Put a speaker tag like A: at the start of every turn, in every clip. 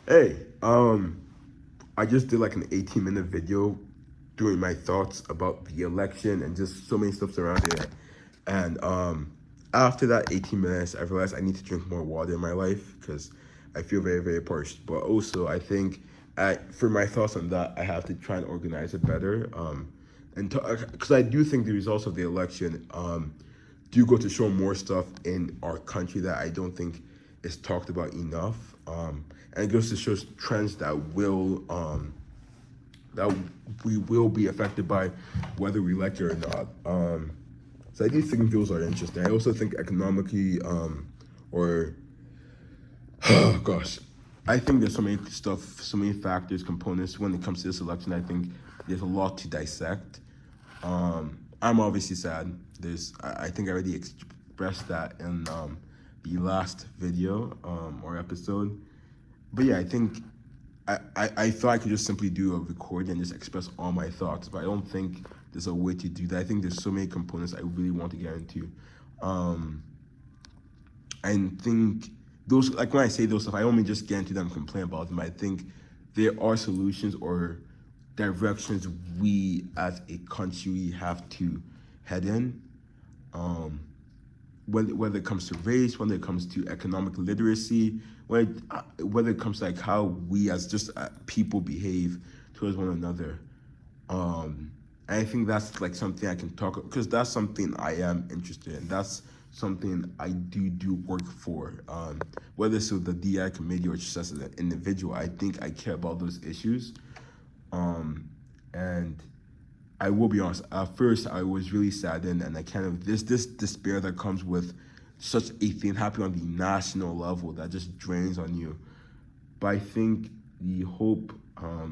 A: Hey, I just did like an 18-minute video doing my thoughts about the election and just so many stuff surrounding it. And after that 18 minutes, I realized I need to drink more water in my life because I feel very, very parched. But also, I think for my thoughts on that, I have to try and organize it better. And because I do think the results of the election do go to show more stuff in our country that I don't think is talked about enough. And it goes to show trends that we will be affected by whether we like it or not. So I do think those are interesting. I also think economically, or oh gosh, I think there's so many factors, components when it comes to this election. I think there's a lot to dissect. I'm obviously sad. I think I already expressed that in the last video or episode. But yeah, I think I thought I could just simply do a record and just express all my thoughts, but I don't think there's a way to do that. I think there's so many components I really want to get into. Um, and think those, like when I say those stuff, I don't mean just get into them and complain about them. I think there are solutions or directions we as a country have to head in. Um, whether it comes to race, whether it comes to economic literacy, whether it comes to like how we as just people behave towards one another. And I think that's like something I can talk because that's something I am interested in. That's something I do work for. Whether it's with the DI committee or just as an individual, I think I care about those issues. And I will be honest. At first, I was really saddened, and I kind of this despair that comes with such a thing happening on the national level that just drains on you. But I think the hope, or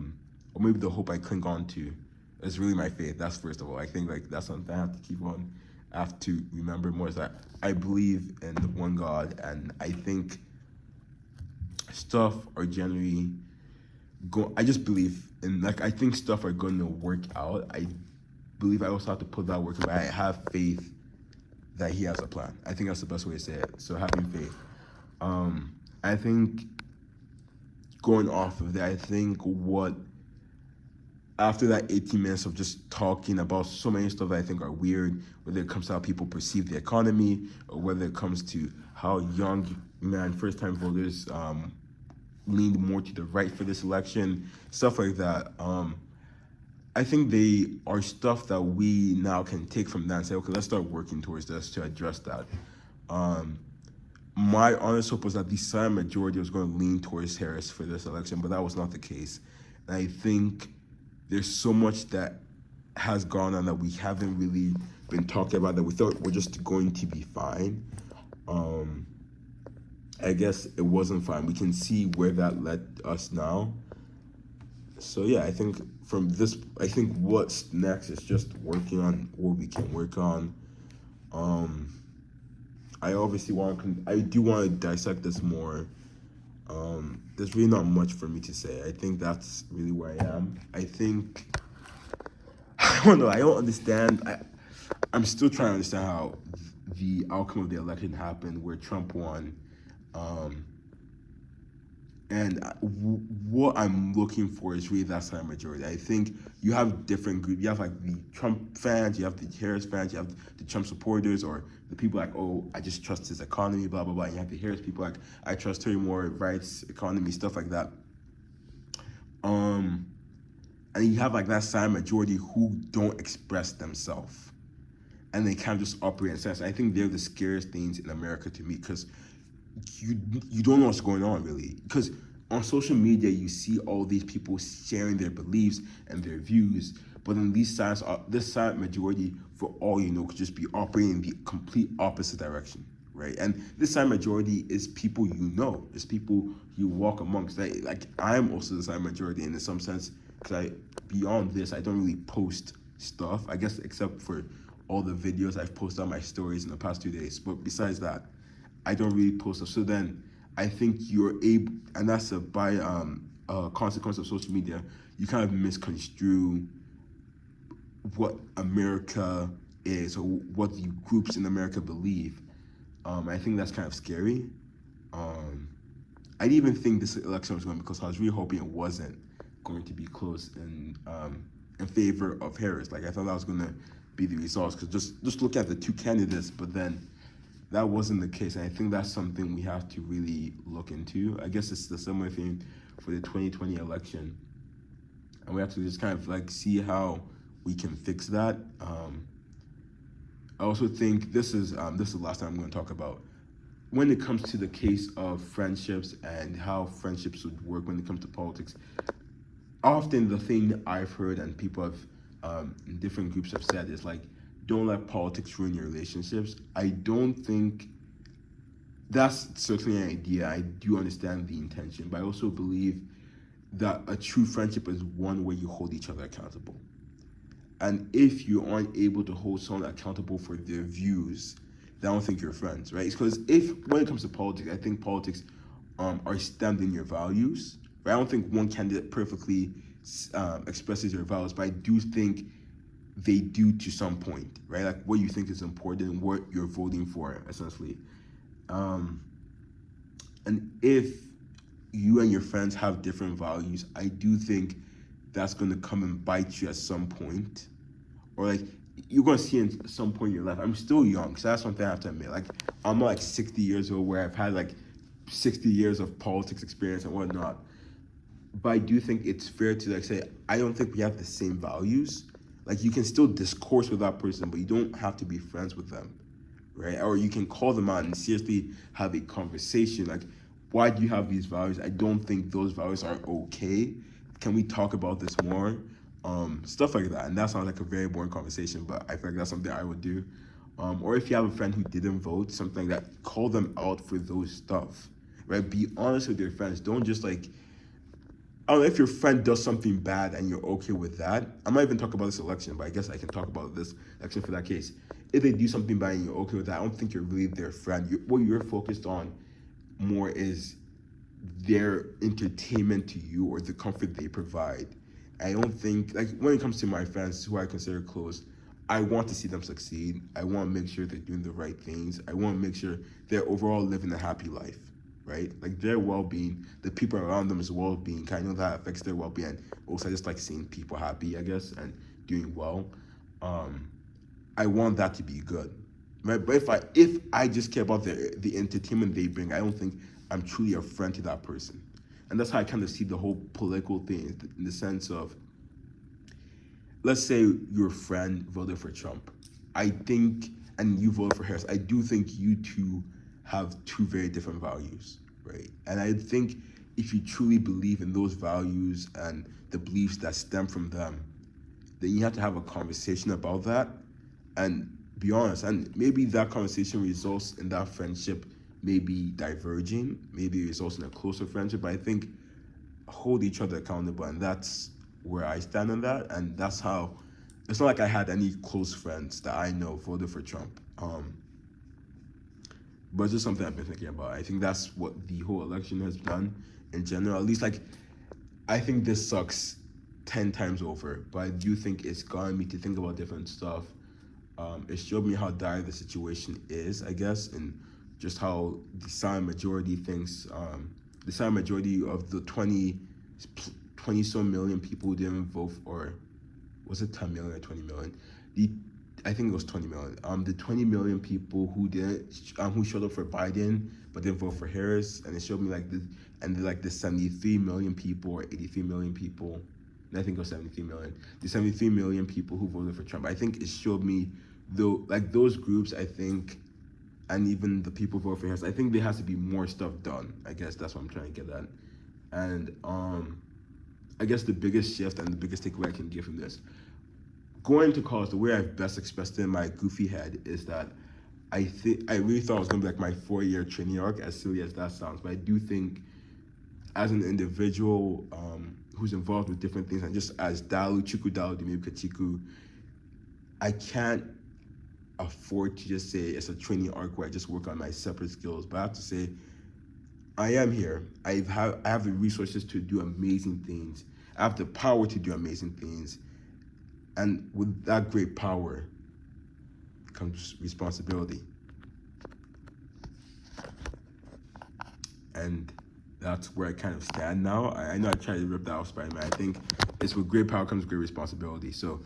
A: maybe the hope I cling on to, is really my faith. That's first of all. I think like that's something I have to keep on. I have to remember more is that I believe in one God, and I think stuff are generally go. I just believe in like I think stuff are going to work out. I believe I also have to put that work, but I have faith that He has a plan. I think that's the best way to say it. So having faith. I think going off of that, I think what after that 18 minutes of just talking about so many stuff that I think are weird, whether it comes to how people perceive the economy or whether it comes to how young man first time voters leaned more to the right for this election, stuff like that. I think they are stuff that we now can take from that and say, okay, let's start working towards this to address that. Um, my honest hope was that the silent majority was going to lean towards Harris for this election, but that was not the case. And I think there's so much that has gone on that we haven't really been talking about that we thought were just going to be fine. Um, I guess it wasn't fine. We can see where that led us now. So yeah, I think from this, I think what's next is just working on what we can work on. Um, I obviously I do want to dissect this more. There's really not much for me to say. I think that's really where I am. I think I don't know. I don't understand. I'm still trying to understand how the outcome of the election happened, where Trump won. Um, And what I'm looking for is really that silent majority. I think you have different groups. You have like the Trump fans, you have the Harris fans, you have the Trump supporters, or the people like, oh, I just trust his economy, blah, blah, blah. And you have the Harris people like, I trust her more, rights, economy, stuff like that. Um, and you have like that silent majority who don't express themselves. And they kind of just operate in sense. I think they're the scariest things in America to me because you you don't know what's going on really because on social media you see all these people sharing their beliefs and their views, but then this silent majority, for all you know, could just be operating in the complete opposite direction, right? And this silent majority is people you know, it's people you walk amongst. Like I'm also the silent majority in some sense because I beyond this I don't really post stuff, I guess, except for all the videos I've posted on my stories in the past 2 days. But besides that, I don't really post stuff. So then I think you're able, and that's a consequence of social media. You kind of misconstrue what America is or what the groups in America believe. I think that's kind of scary. Um, I didn't even think this election was going to be close. I was really hoping it wasn't going to be close in favor of Harris. Like I thought that was going to be the results because just look at the two candidates, but then that wasn't the case. And I think that's something we have to really look into. I guess it's the similar thing for the 2020 election, and we have to just kind of like see how we can fix that. I also think this is the last time I'm going to talk about when it comes to the case of friendships and how friendships would work when it comes to politics. Often the thing that I've heard and people have in different groups have said is like, don't let politics ruin your relationships. I don't think that's certainly an idea. I do understand the intention, but I also believe that a true friendship is one where you hold each other accountable. And if you aren't able to hold someone accountable for their views, then I don't think you're friends, right? Because when it comes to politics, I think politics are stemmed in your values, right? I don't think one candidate perfectly expresses your values, but I do think they do to some point, right? Like what you think is important and what you're voting for, essentially. And if you and your friends have different values, I do think that's going to come and bite you at some point. Or like, you're going to see in some point in your life. I'm still young, so that's something I have to admit. Like, I'm not like 60 years old where I've had like 60 years of politics experience and whatnot. But I do think it's fair to like say, I don't think we have the same values. Like, you can still discourse with that person, but you don't have to be friends with them, right? Or you can call them out and seriously have a conversation. Like, why do you have these values? I don't think those values are okay. Can we talk about this more? Stuff like that. And that sounds like a very boring conversation, but I feel like that's something I would do. Or if you have a friend who didn't vote, something like that, call them out for those stuff, right? Be honest with your friends. Don't just like, I don't know, if your friend does something bad and you're okay with that. I'm not even talking about this election, but I guess I can talk about this election for that case. If they do something bad and you're okay with that, I don't think you're really their friend. What you're focused on more is their entertainment to you or the comfort they provide. I don't think, like, when it comes to my friends who I consider close, I want to see them succeed. I want to make sure they're doing the right things. I want to make sure they're overall living a happy life, right? Like, their well-being, the people around them as well-being, I know that affects their well-being. And also, I just like seeing people happy, I guess, and doing well. I want that to be good, right? But if I just care about the entertainment they bring, I don't think I'm truly a friend to that person. And that's how I kind of see the whole political thing in the sense of, let's say your friend voted for Trump. I think, and you voted for Harris, I do think you two have two very different values, right? And I think if you truly believe in those values and the beliefs that stem from them, then you have to have a conversation about that and be honest. And maybe that conversation results in that friendship maybe diverging, maybe it results in a closer friendship. But I think hold each other accountable, and that's where I stand on that. And that's how, it's not like I had any close friends that I know voted for Trump. But it's just something I've been thinking about. I think that's what the whole election has done in general. At least, like, I think this sucks 10 times over, but I do think it's gotten me to think about different stuff. It showed me how dire the situation is, I guess, and just how the silent majority thinks, the silent majority of the 20 some million people who didn't vote for, was it 10 million or 20 million? I think it was 20 million. The 20 million people who who showed up for Biden but didn't vote for Harris, and it showed me the 73 million people or 83 million people. And I think it was 73 million. The 73 million people who voted for Trump. I think it showed me those groups. I think, and even the people who vote for Harris, I think there has to be more stuff done. I guess that's what I'm trying to get at. And I guess the biggest shift and the biggest takeaway I can give from this, going to college, the way I've best expressed it in my goofy head is that I really thought it was going to be like my 4-year training arc, as silly as that sounds. But I do think as an individual who's involved with different things, and just as Dalu, Chuku Dalu, Dimibu Kachiku, I can't afford to just say it's a training arc where I just work on my separate skills. But I have to say, I am here. I have the resources to do amazing things. I have the power to do amazing things. And with that great power comes responsibility. And that's where I kind of stand now. I know I tried to rip that off Spider-Man. I think it's with great power comes great responsibility. So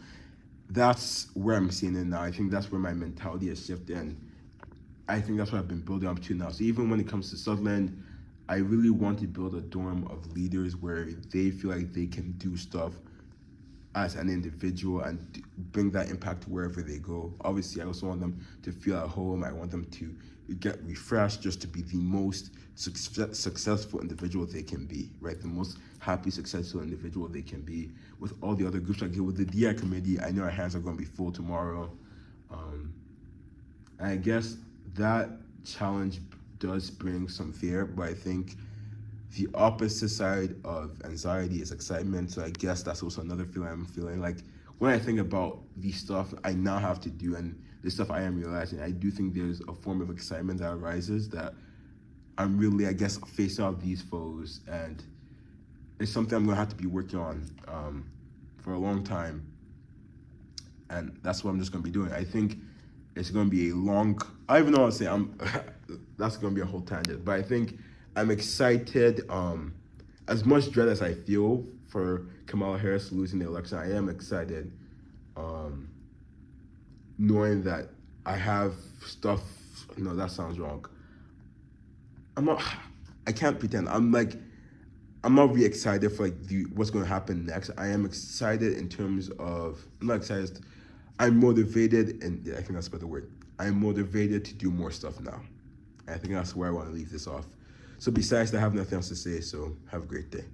A: that's where I'm seeing it now. I think that's where my mentality has shifted, and I think that's what I've been building up to now. So even when it comes to Sutherland, I really want to build a dorm of leaders where they feel like they can do stuff as an individual and bring that impact to wherever they go. Obviously, I also want them to feel at home. I want them to get refreshed, just to be the most successful individual they can be, right? The most happy, successful individual they can be. With all the other groups, like with the DI committee, I know our hands are going to be full tomorrow. And I guess that challenge does bring some fear, but I think the opposite side of anxiety is excitement. So I guess that's also another feeling I'm feeling. Like when I think about the stuff I now have to do and the stuff I am realizing, I do think there's a form of excitement that arises that I'm really, I guess, facing off these foes, and it's something I'm gonna have to be working on for a long time, and that's what I'm just gonna be doing. I think it's gonna be a long. I don't even know what to say. That's gonna be a whole tangent, but I think I'm excited. As much dread as I feel for Kamala Harris losing the election, I am excited, knowing that I have stuff. No, that sounds wrong. I'm not. I can't pretend. I'm not really excited for like what's going to happen next. I am excited in terms of. I'm not excited. I'm motivated, and yeah, I think that's a better word. I'm motivated to do more stuff now. I think that's where I want to leave this off. So besides that, I have nothing else to say. So have a great day.